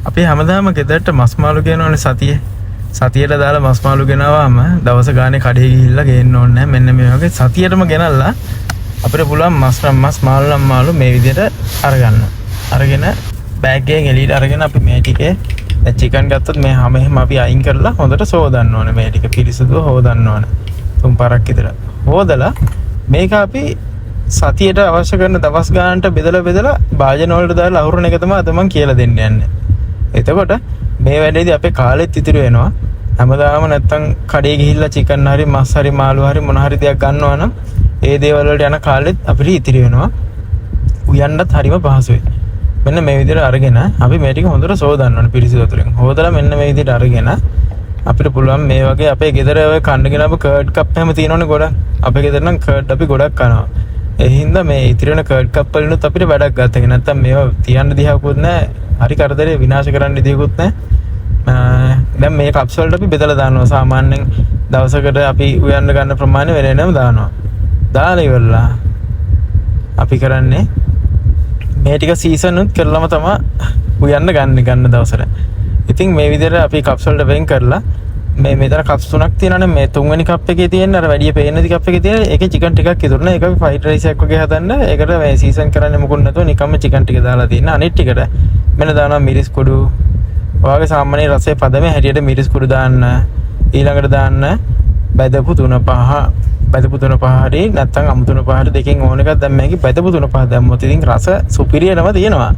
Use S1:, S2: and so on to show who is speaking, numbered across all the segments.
S1: අපි හැමදාම ගෙදරට මස් මාළු ගෙනවනේ සතියට දාලා මස් මාළු ගෙනාවාම දවස ගානේ කඩේ ගිහිල්ලා ගේන්න ඕනේ නැහැ. මෙන්න මේ වගේ සතියටම ගෙනල්ලා අපිට පුළුවන් මස් මාළු මේ විදිහට අරගෙන බෑග් එකෙන් එළියට අරගෙන අපි මේ ටිකේ දැන් චිකන් ගත්තොත් මේ හැම එහෙම අපි අයින් කරලා හොඳට සෝදන්න ඕනේ. මේ ටික පිරිසිදුව හොදන්න ඕනේ. 3 පාරක් විතර හොදලා මේක අපි සතියට අවශ්‍ය කරන දවස් ගානට බෙදලා භාජන වලට දාලා අවුරුණ එක තමයි අද මම කියලා දෙන්න යන්නේ. එතකොට මේ වැඩේදී අපේ කාලෙත් ඉතිරි වෙනවා. හැමදාම නැත්තම් කඩේ ගිහිල්ලා චිකන් හරි මස් හරි මාළු හරි මොන හරි දෙයක් ගන්නවා නම් ඒ දේවල් වලට යන කාලෙත් අපිට ඉතිරි වෙනවා. උයන්නත් හරිම පහසුයි. මෙන්න මේ විදිහට අරගෙන අපි මේ ටික හොඳට සෝදන්න ඕනේ පිරිසිදු වතුරෙන්. හොදලා මෙන්න මේ විදිහට අරගෙන අපිට පුළුවන් මේ වගේ අපේ ගෙදර ඔය කන්න ගෙනාව කර්ඩ් කප් හැම තියෙනවනේ ගොඩක්. අපේ ගෙදර නම් කර්ඩ් අපි ගොඩක් කනවා. ඒ හින්දා මේ ඉතිරි වෙන කර්ඩ් කප් වලිනුත් අපිට වැඩක් ගන්න එක. නැත්තම් මේවා තියන්න දිහාකුත් නැහැ. හරි කරදරේ විනාශ කරන්න දියකුත් නැහැ. දැන් මේ කප්ස් වලට අපි බෙදලා දානවා. සාමාන්‍යයෙන් දවසකට අපි උයන්න ගන්න ප්‍රමාණය වෙනම දානවා. දාලා ඉවරලා අපි කරන්නේ මේ ටික සීසන් උත් කරලම තමයි උයන්න ගන්න දවසට. ඉතින් මේ විදිහට අපි කප්ස් වලට වෙන් කරලා මේ මෙතන කප්ස් 3ක් තියෙනවනේ. මේ තුන්වෙනි කප් එකේ තියෙන අර වැඩි පේන දි කප් එකේ තියෙන ඒකේ චිකන් ටිකක් ඉතුරු නැහැ. ඒක අපි ෆ්‍රයිඩ් රයිස් එකක් වගේ හදන්න. ඒකට මේ සීසන් කරන්නේ මොකුත් නැතුව නිකම්ම චිකන් ටික දාලා තියෙන. අනිත් ටිකට මෙන්න දානවා මිරිස් කුඩු. ඔයාගේ සාමාන්‍ය රසයේ පදමේ හැටියට මිරිස් කුඩු දාන්න. ඊළඟට දාන්න බැදපු තුන පහ හරි නැත්නම් අමු තුන පහ හරි දෙකෙන් ඕන එකක් දැන් මේකේ බැදපු තුන පහ දැම්මොත් ඉතින් රස සුපිරියනම තියෙනවා.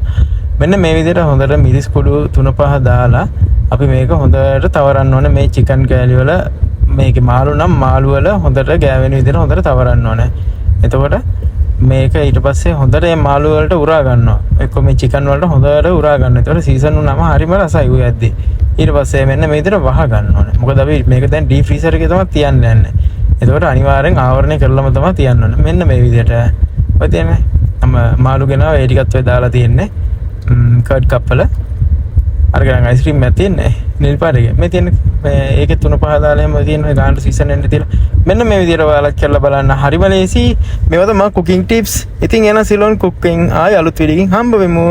S1: මෙන්න මේ විදිහට හොඳට මිරිස් කුඩු 3-5 දාලා අපි මේක හොඳට තවරන්න ඕනේ. මේ චිකන් කෑලි වල මේකේ මාළු නම් මාළු වල හොඳට ගෑවෙන විදිහට හොඳට තවරන්න ඕනේ. එතකොට මේක ඊට පස්සේ හොඳට මේ මාළු වලට උරා ගන්නවා. එක්ක මේ චිකන් වලට හොඳට උරා ගන්න. එතකොට සීසන් උනම හරිම රසයි උයද්දි. ඊට පස්සේ මෙන්න මේ විදිහට වහ ගන්න ඕනේ. මොකද අපි මේක දැන් ඩීප් ෆ්‍රීසර් එකේ තමයි තියන්න යන්නේ. එතකොට අනිවාර්යෙන් ආවරණය කරලම තමයි තියන්න ඕනේ. මෙන්න මේ විදිහට. ඔය තියන්නේ මාළු ගෙනාව ඒ ටිකත් ඔය දාලා තියෙන්නේ. කර්ඩ් කප් වල අරගෙන අයිස්ක්‍රීම් එකක් තියෙන්නේ නිල් පාටේ. මේ තියෙන ඒකේ 3-5 දාලා එහෙම තියෙන ගානට සීසන් එන්න තියලා මෙන්න මේ විදිහට ඔයාලා කරලා බලන්න. හරිම ලේසි. මේවා තමයි කුකින් ටිප්ස්. ඉතින් එන සිලොන් කුකින් ආයි අලුත් වීඩියෝකින් හම්බ වෙමු.